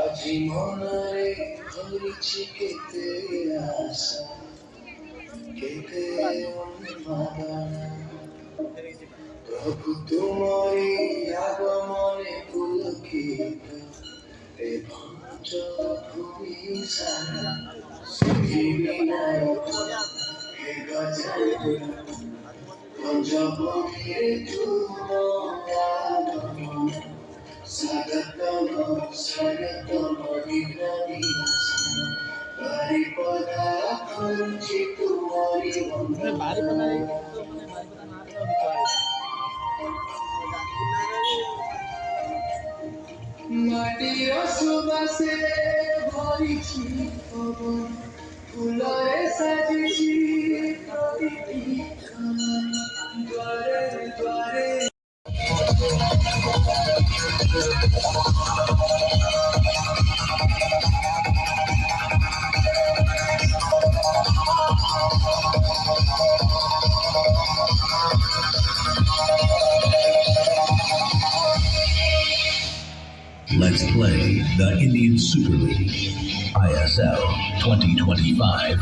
আজি মনরে ধরিছি কেতে আশা কেতে উন্মাদনা প্রভু তোমারি আগমনে পুলকিত এ ভঞ্জ ভূমি সারা সিদ্ধি বিনায়ক হে গজানন পঞ্চপক্ষে তুম স্বাগতম স্বাগতম বিঘ্নবিনাশন বারিপদা খুঁজি তোমারি বন্দনা মাটির সুবাসে ভরিছি পবন ফুলরে সাজিছি প্রতিটি দ্বারে দ্বারে Let's play the Indian Super League, ISL 2025.